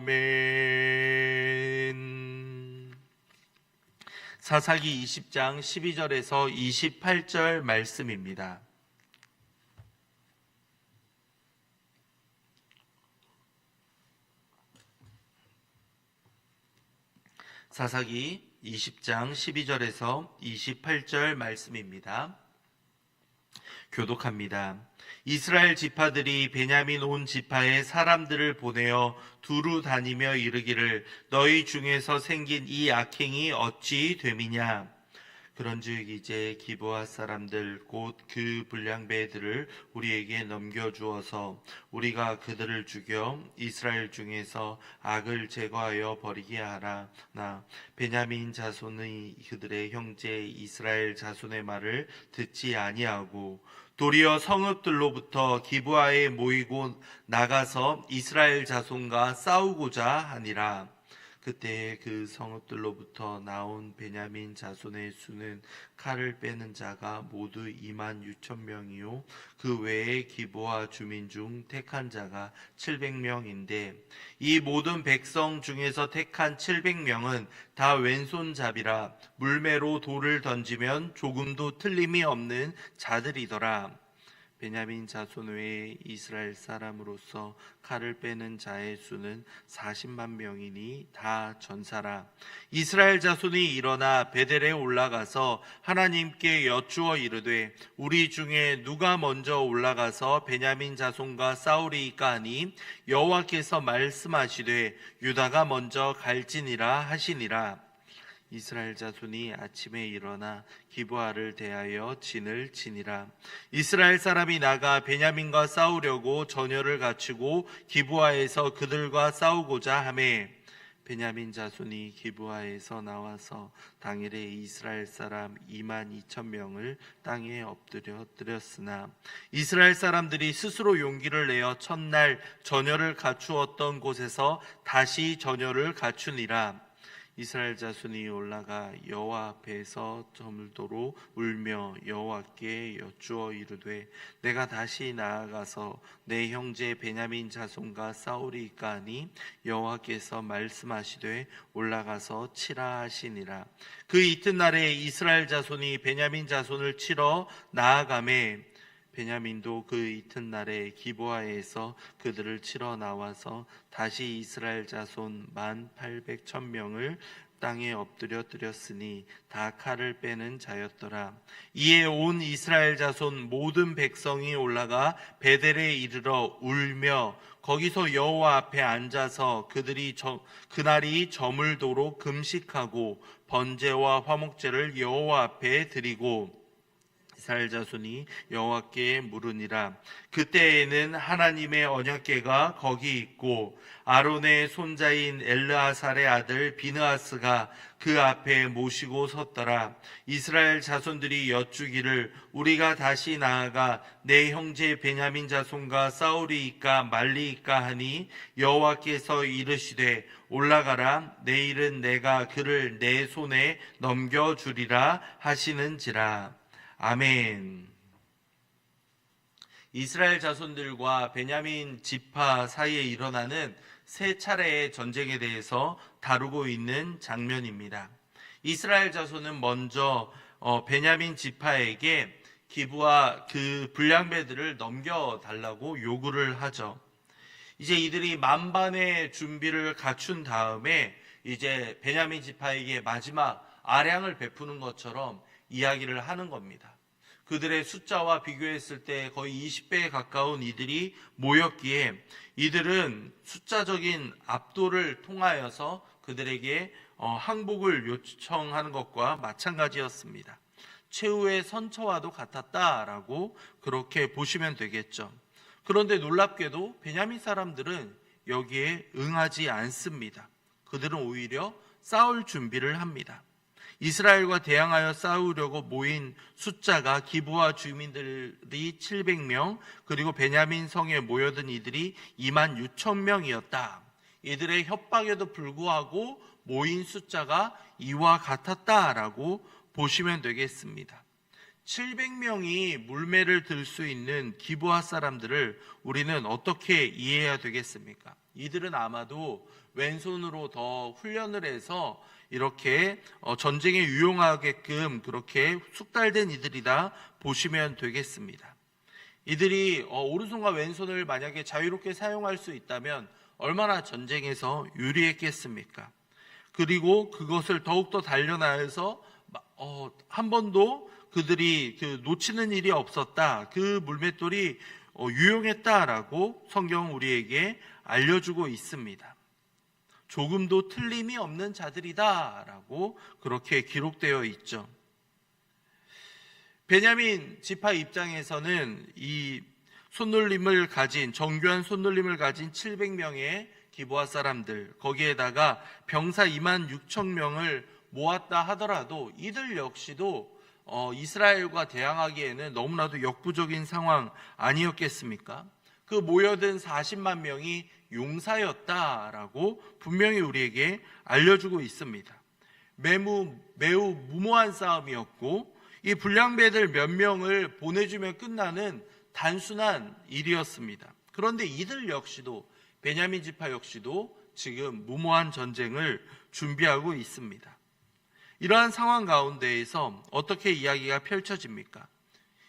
아멘. 사사기 20장 12절에서 28절 말씀입니다. 사사기 20장 12절에서 28절 말씀입니다. 교독합니다. 이스라엘 지파들이 베냐민 온 지파에 사람들을 보내어 두루 다니며 이르기를 너희 중에서 생긴 이 악행이 어찌 됨이냐. 그런즉 이제 기브아 사람들 곧 그 불량배들을 우리에게 넘겨주어서 우리가 그들을 죽여 이스라엘 중에서 악을 제거하여 버리게 하라. 나 베냐민 자손의 그들의 형제 이스라엘 자손의 말을 듣지 아니하고 도리어 성읍들로부터 기브아에 모이고 나가서 이스라엘 자손과 싸우고자 하니라. 그때 그 성읍들로부터 나온 베냐민 자손의 수는 칼을 빼는 자가 모두 26,000명이요 그 외에 기브아 주민 중 택한 자가 700명인데 이 모든 백성 중에서 택한 700명은 다 왼손잡이라 물매로 돌을 던지면 조금도 틀림이 없는 자들이더라. 베냐민 자손 외에 이스라엘 사람으로서 칼을 빼는 자의 수는 40만 명이니 다 전사라. 이스라엘 자손이 일어나 베델에 올라가서 하나님께 여쭈어 이르되 우리 중에 누가 먼저 올라가서 베냐민 자손과 싸우리이까 하니 여호와께서 말씀하시되 유다가 먼저 갈지니라 하시니라. 이스라엘 자손이 아침에 일어나 기브아를 대하여 진을 치니라. 이스라엘 사람이 나가 베냐민과 싸우려고 전열을 갖추고 기브아에서 그들과 싸우고자 하매 베냐민 자손이 기브아에서 나와서 당일에 이스라엘 사람 22,000명을 땅에 엎드려 드렸으나 이스라엘 사람들이 스스로 용기를 내어 첫날 전열을 갖추었던 곳에서 다시 전열을 갖추니라. 이스라엘 자손이 올라가 여호와 앞에서 저물도록 울며 여호와께 여쭈어 이르되 내가 다시 나아가서 내 형제 베냐민 자손과 싸우리이까 하니 여호와께서 말씀하시되 올라가서 치라 하시니라. 그 이튿날에 이스라엘 자손이 베냐민 자손을 치러 나아가매 베냐민도 그 이튿날에 기브아에서 그들을 치러 나와서 다시 이스라엘 자손 18,000명을 땅에 엎드려 드렸으니 다 칼을 빼는 자였더라. 이에 온 이스라엘 자손 모든 백성이 올라가 베델에 이르러 울며 거기서 여호와 앞에 앉아서 그날이 저물도록 금식하고 번제와 화목제를 여호와 앞에 드리고 이스라엘 자손이 여호와께 물으니라. 그때에는 하나님의 언약궤가 거기 있고 아론의 손자인 엘르아살의 아들 비느하스가 그 앞에 모시고 섰더라. 이스라엘 자손들이 여쭈기를 우리가 다시 나아가 내 형제 베냐민 자손과 싸우리이까 말리이까 하니 여호와께서 이르시되 올라가라. 내일은 내가 그를 내 손에 넘겨주리라 하시는지라. 아멘. 이스라엘 자손들과 베냐민 지파 사이에 일어나는 세 차례의 전쟁에 대해서 다루고 있는 장면입니다. 이스라엘 자손은 먼저 베냐민 지파에게 기브아 그 불량배들을 넘겨달라고 요구를 하죠. 이제 이들이 만반의 준비를 갖춘 다음에 이제 베냐민 지파에게 마지막 아량을 베푸는 것처럼 이야기를 하는 겁니다. 그들의 숫자와 비교했을 때 거의 20배에 가까운 이들이 모였기에 이들은 숫자적인 압도를 통하여서 그들에게 항복을 요청하는 것과 마찬가지였습니다. 최후의 선처와도 같았다라고 그렇게 보시면 되겠죠. 그런데 놀랍게도 베냐민 사람들은 여기에 응하지 않습니다. 그들은 오히려 싸울 준비를 합니다. 이스라엘과 대항하여 싸우려고 모인 숫자가 기브아 주민들이 700명 그리고 베냐민 성에 모여든 이들이 26,000명이었다. 이들의 협박에도 불구하고 모인 숫자가 이와 같았다라고 보시면 되겠습니다. 700명이 물매를 들 수 있는 기브아 사람들을 우리는 어떻게 이해해야 되겠습니까? 이들은 아마도 왼손으로 더 훈련을 해서 이렇게 전쟁에 유용하게끔 그렇게 숙달된 이들이다 보시면 되겠습니다. 이들이 오른손과 왼손을 만약에 자유롭게 사용할 수 있다면 얼마나 전쟁에서 유리했겠습니까? 그리고 그것을 더욱더 단련하여서 한 번도 그들이 놓치는 일이 없었다. 그 물맷돌이 유용했다라고 성경은 우리에게 알려주고 있습니다. 조금도 틀림이 없는 자들이다라고 그렇게 기록되어 있죠. 베냐민 지파 입장에서는 이 손놀림을 가진 정교한 손놀림을 가진 700명의 기브아 사람들, 거기에다가 병사 26,000명을 모았다 하더라도 이들 역시도 이스라엘과 대항하기에는 너무나도 역부족인 상황 아니었겠습니까? 그 모여든 40만 명이 용사였다라고 분명히 우리에게 알려주고 있습니다. 매우 무모한 싸움이었고 이 불량배들 몇 명을 보내주면 끝나는 단순한 일이었습니다. 그런데 이들 역시도 베냐민 지파 역시도 지금 무모한 전쟁을 준비하고 있습니다. 이러한 상황 가운데에서 어떻게 이야기가 펼쳐집니까?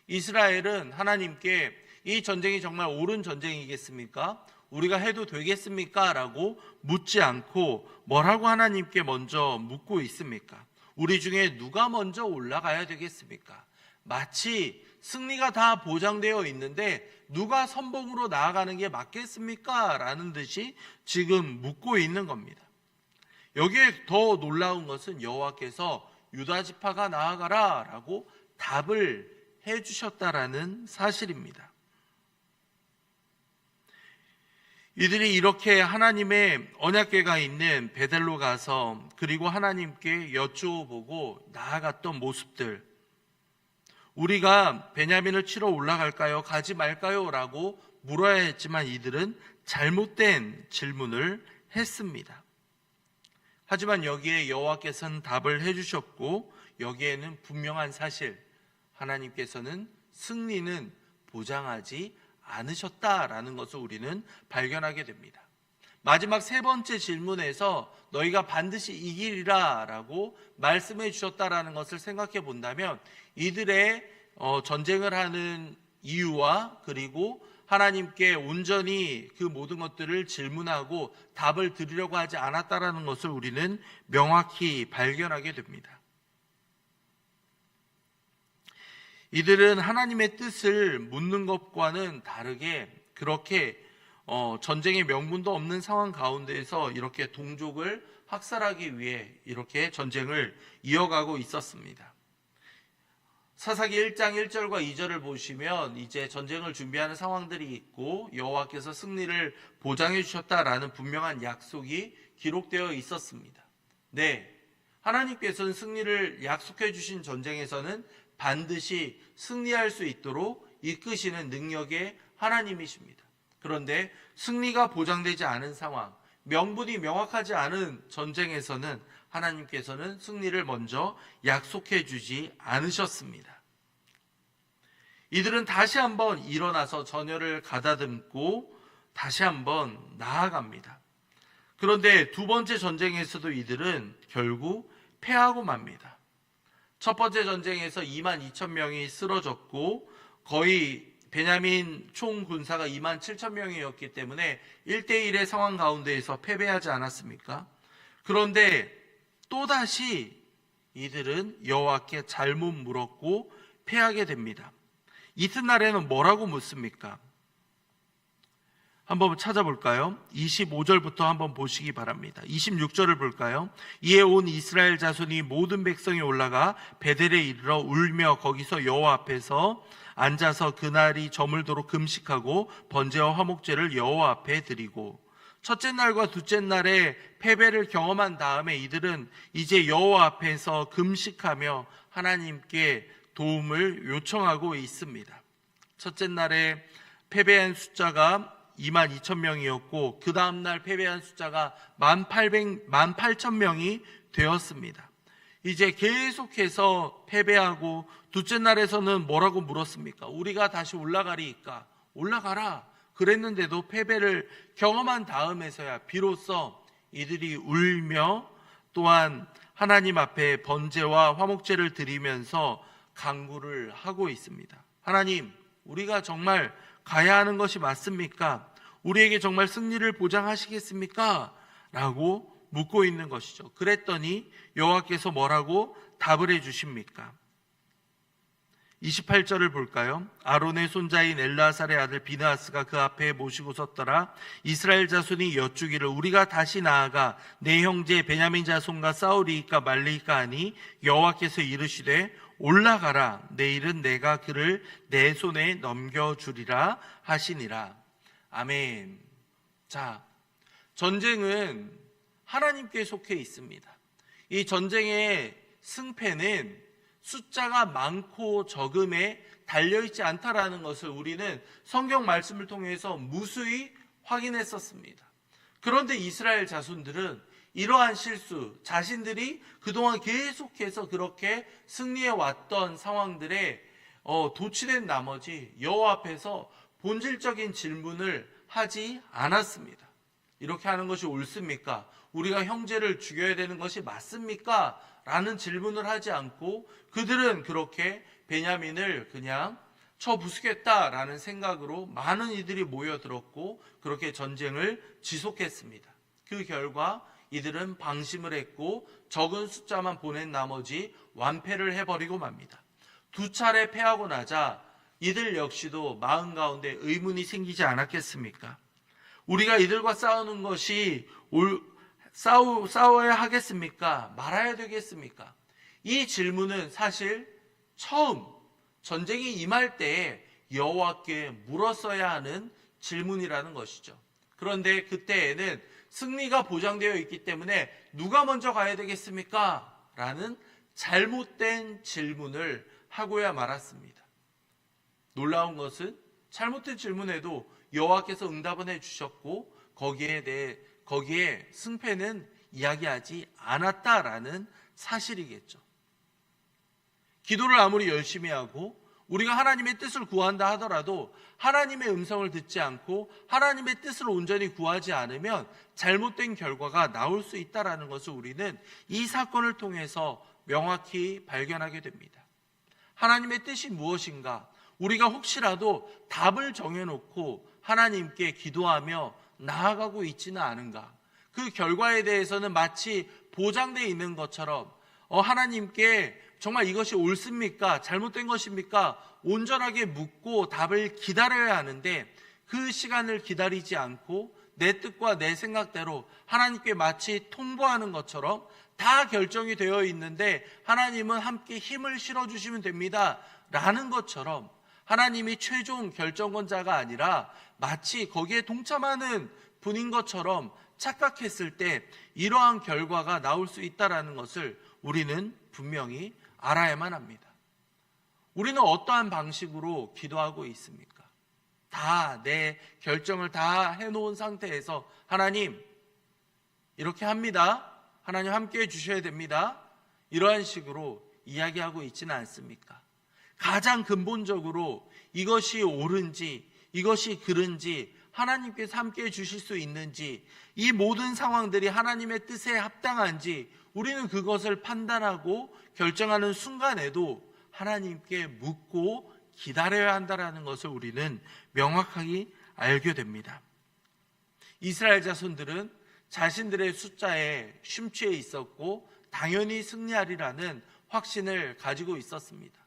이스라엘은 하나님께 이 전쟁이 정말 옳은 전쟁이겠습니까? 우리가 해도 되겠습니까? 라고 묻지 않고 뭐라고 하나님께 먼저 묻고 있습니까? 우리 중에 누가 먼저 올라가야 되겠습니까? 마치 승리가 다 보장되어 있는데 누가 선봉으로 나아가는 게 맞겠습니까? 라는 듯이 지금 묻고 있는 겁니다. 여기에 더 놀라운 것은 여호와께서 유다 지파가 나아가라 라고 답을 해주셨다라는 사실입니다. 이들이 이렇게 하나님의 언약궤가 있는 베델로 가서 그리고 하나님께 여쭈어보고 나아갔던 모습들, 우리가 베냐민을 치러 올라갈까요? 가지 말까요? 라고 물어야 했지만 이들은 잘못된 질문을 했습니다. 하지만 여기에 여호와께서는 답을 해주셨고 여기에는 분명한 사실, 하나님께서는 승리는 보장하지 않으셨다라는 것을 우리는 발견하게 됩니다. 마지막 세 번째 질문에서 너희가 반드시 이기리라 라고 말씀해 주셨다라는 것을 생각해 본다면 이들의 전쟁을 하는 이유와 그리고 하나님께 온전히 그 모든 것들을 질문하고 답을 드리려고 하지 않았다라는 것을 우리는 명확히 발견하게 됩니다. 이들은 하나님의 뜻을 묻는 것과는 다르게 그렇게 전쟁의 명분도 없는 상황 가운데에서 이렇게 동족을 학살하기 위해 이렇게 전쟁을 이어가고 있었습니다. 사사기 1장 1절과 2절을 보시면 이제 전쟁을 준비하는 상황들이 있고 여호와께서 승리를 보장해 주셨다라는 분명한 약속이 기록되어 있었습니다. 네, 하나님께서는 승리를 약속해 주신 전쟁에서는 반드시 승리할 수 있도록 이끄시는 능력의 하나님이십니다. 그런데 승리가 보장되지 않은 상황, 명분이 명확하지 않은 전쟁에서는 하나님께서는 승리를 먼저 약속해 주지 않으셨습니다. 이들은 다시 한번 일어나서 전열을 가다듬고 다시 한번 나아갑니다. 그런데 두 번째 전쟁에서도 이들은 결국 패하고 맙니다. 첫 번째 전쟁에서 22,000명이 쓰러졌고 거의 베냐민 총 군사가 27,000명이었기 때문에 1대1의 상황 가운데에서 패배하지 않았습니까? 그런데 또다시 이들은 여호와께 잘못 물었고 패하게 됩니다. 이튿날에는 뭐라고 묻습니까? 한번 찾아볼까요? 25절부터 한번 보시기 바랍니다. 26절을 볼까요? 이에 온 이스라엘 자손이 모든 백성이 올라가 베델에 이르러 울며 거기서 여호와 앞에서 앉아서 그날이 저물도록 금식하고 번제와 화목제를 여호와 앞에 드리고 첫째 날과 둘째 날에 패배를 경험한 다음에 이들은 이제 여호와 앞에서 금식하며 하나님께 도움을 요청하고 있습니다. 첫째 날에 패배한 숫자가 22,000명이었고 그 다음날 패배한 숫자가 18,000명이 되었습니다. 이제 계속해서 패배하고 둘째 날에서는 뭐라고 물었습니까? 우리가 다시 올라가리까? 올라가라. 그랬는데도 패배를 경험한 다음에서야 비로소 이들이 울며 또한 하나님 앞에 번제와 화목제를 드리면서 간구를 하고 있습니다. 하나님, 우리가 정말 가야 하는 것이 맞습니까? 우리에게 정말 승리를 보장하시겠습니까? 라고 묻고 있는 것이죠. 그랬더니 여호와께서 뭐라고 답을 해주십니까? 28절을 볼까요? 아론의 손자인 엘라살의 아들 비느하스가 그 앞에 모시고 섰더라. 이스라엘 자손이 여쭈기를 우리가 다시 나아가 내 형제 베냐민 자손과 싸우리이까 말리이까 하니 여호와께서 이르시되 올라가라. 내일은 내가 그를 내 손에 넘겨주리라 하시니라. 아멘. 자, 전쟁은 하나님께 속해 있습니다. 이 전쟁의 승패는 숫자가 많고 적음에 달려있지 않다라는 것을 우리는 성경 말씀을 통해서 무수히 확인했었습니다. 그런데 이스라엘 자손들은 이러한 실수, 자신들이 그동안 계속해서 그렇게 승리해 왔던 상황들에 도취된 나머지 여호와 앞에서 본질적인 질문을 하지 않았습니다. 이렇게 하는 것이 옳습니까? 우리가 형제를 죽여야 되는 것이 맞습니까? 라는 질문을 하지 않고 그들은 그렇게 베냐민을 그냥 쳐부수겠다라는 생각으로 많은 이들이 모여들었고 그렇게 전쟁을 지속했습니다. 그 결과 이들은 방심을 했고 적은 숫자만 보낸 나머지 완패를 해버리고 맙니다. 두 차례 패하고 나자 이들 역시도 마음 가운데 의문이 생기지 않았겠습니까? 우리가 이들과 싸우는 것이 싸워야 하겠습니까? 말아야 되겠습니까? 이 질문은 사실 처음 전쟁이 임할 때에 여호와께 물었어야 하는 질문이라는 것이죠. 그런데 그때에는 승리가 보장되어 있기 때문에 누가 먼저 가야 되겠습니까? 라는 잘못된 질문을 하고야 말았습니다. 놀라운 것은 잘못된 질문에도 여호와께서 응답은 해주셨고 거기에 승패는 이야기하지 않았다라는 사실이겠죠. 기도를 아무리 열심히 하고 우리가 하나님의 뜻을 구한다 하더라도 하나님의 음성을 듣지 않고 하나님의 뜻을 온전히 구하지 않으면 잘못된 결과가 나올 수 있다는 것을 우리는 이 사건을 통해서 명확히 발견하게 됩니다. 하나님의 뜻이 무엇인가? 우리가 혹시라도 답을 정해놓고 하나님께 기도하며 나아가고 있지는 않은가? 그 결과에 대해서는 마치 보장되어 있는 것처럼 하나님께 정말 이것이 옳습니까? 잘못된 것입니까? 온전하게 묻고 답을 기다려야 하는데 그 시간을 기다리지 않고 내 뜻과 내 생각대로 하나님께 마치 통보하는 것처럼 다 결정이 되어 있는데 하나님은 함께 힘을 실어주시면 됩니다 라는 것처럼 하나님이 최종 결정권자가 아니라 마치 거기에 동참하는 분인 것처럼 착각했을 때 이러한 결과가 나올 수 있다는 것을 우리는 분명히 알아야만 합니다. 우리는 어떠한 방식으로 기도하고 있습니까? 다 내 결정을 다 해놓은 상태에서 하나님 이렇게 합니다. 하나님 함께해 주셔야 됩니다. 이러한 식으로 이야기하고 있지는 않습니까? 가장 근본적으로 이것이 옳은지 이것이 그른지 하나님께서 함께해 주실 수 있는지 이 모든 상황들이 하나님의 뜻에 합당한지 우리는 그것을 판단하고 결정하는 순간에도 하나님께 묻고 기다려야 한다는 것을 우리는 명확하게 알게 됩니다. 이스라엘 자손들은 자신들의 숫자에 심취해 있었고 당연히 승리하리라는 확신을 가지고 있었습니다.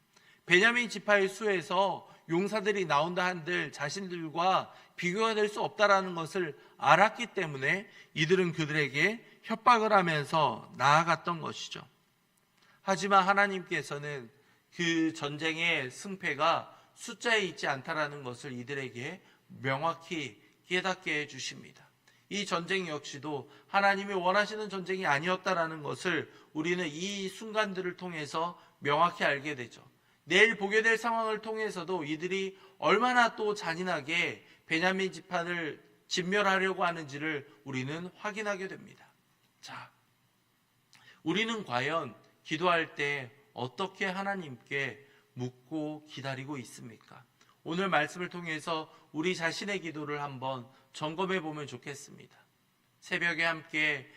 베냐민 지파의 수에서 용사들이 나온다 한들 자신들과 비교가 될 수 없다라는 것을 알았기 때문에 이들은 그들에게 협박을 하면서 나아갔던 것이죠. 하지만 하나님께서는 그 전쟁의 승패가 숫자에 있지 않다라는 것을 이들에게 명확히 깨닫게 해주십니다. 이 전쟁 역시도 하나님이 원하시는 전쟁이 아니었다라는 것을 우리는 이 순간들을 통해서 명확히 알게 되죠. 내일 보게 될 상황을 통해서도 이들이 얼마나 또 잔인하게 베냐민 지파를 진멸하려고 하는지를 우리는 확인하게 됩니다. 자, 우리는 과연 기도할 때 어떻게 하나님께 묻고 기다리고 있습니까? 오늘 말씀을 통해서 우리 자신의 기도를 한번 점검해 보면 좋겠습니다. 새벽에 함께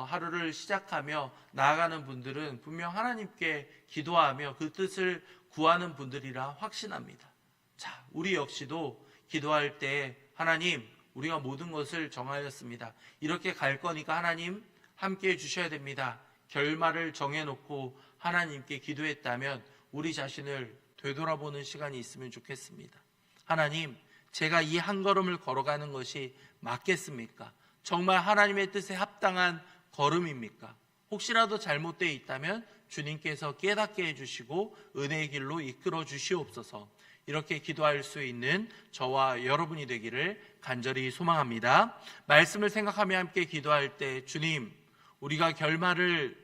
하루를 시작하며 나아가는 분들은 분명 하나님께 기도하며 그 뜻을 구하는 분들이라 확신합니다. 자, 우리 역시도 기도할 때 하나님, 우리가 모든 것을 정하였습니다. 이렇게 갈 거니까 하나님 함께 해주셔야 됩니다. 결말을 정해놓고 하나님께 기도했다면 우리 자신을 되돌아보는 시간이 있으면 좋겠습니다. 하나님, 제가 이 한 걸음을 걸어가는 것이 맞겠습니까? 정말 하나님의 뜻에 합당한 걸음입니까? 혹시라도 잘못되어 있다면 주님께서 깨닫게 해주시고 은혜의 길로 이끌어 주시옵소서. 이렇게 기도할 수 있는 저와 여러분이 되기를 간절히 소망합니다. 말씀을 생각하며 함께 기도할 때 주님, 우리가 결말을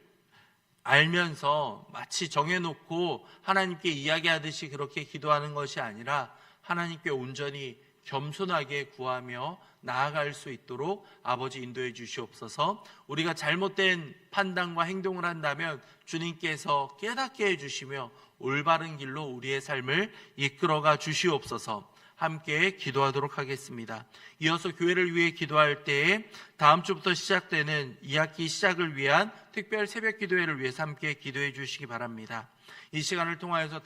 알면서 마치 정해놓고 하나님께 이야기하듯이 그렇게 기도하는 것이 아니라 하나님께 온전히 겸손하게 구하며 나아갈 수 있도록 아버지 인도해 주시옵소서. 우리가 잘못된 판단과 행동을 한다면 주님께서 깨닫게 해주시며 올바른 길로 우리의 삶을 이끌어가 주시옵소서. 함께 기도하도록 하겠습니다. 이어서 교회를 위해 기도할 때에 다음 주부터 시작되는 2학기 시작을 위한 특별 새벽 기도회를 위해서 함께 기도해 주시기 바랍니다. 이 시간을 통하여서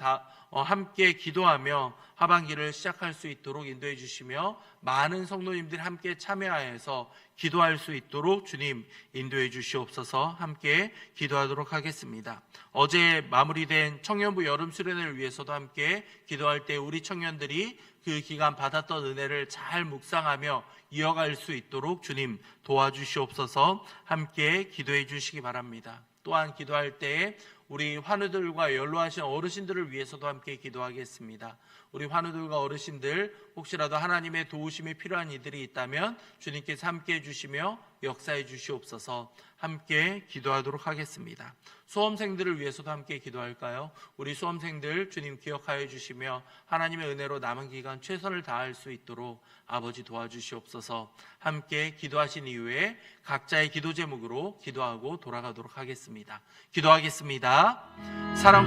함께 기도하며 하반기를 시작할 수 있도록 인도해 주시며 많은 성도님들이 함께 참여하여서 기도할 수 있도록 주님 인도해 주시옵소서. 함께 기도하도록 하겠습니다. 어제 마무리된 청년부 여름 수련회를 위해서도 함께 기도할 때 우리 청년들이 그 기간 받았던 은혜를 잘 묵상하며 이어갈 수 있도록 주님 도와주시옵소서. 함께 기도해 주시기 바랍니다. 또한 기도할 때에 우리 환우들과 연로하신 어르신들을 위해서도 함께 기도하겠습니다. 우리 환우들과 어르신들 혹시라도 하나님의 도우심이 필요한 이들이 있다면 주님께서 함께 해주시며 역사해 주시옵소서. 함께 기도하도록 하겠습니다. 수험생들을 위해서도 함께 기도할까요? 우리 수험생들 주님 기억하여 주시며 하나님의 은혜로 남은 기간 최선을 다할 수 있도록 아버지 도와주시옵소서. 함께 기도하신 이후에 각자의 기도 제목으로 기도하고 돌아가도록 하겠습니다. 기도하겠습니다. 사랑과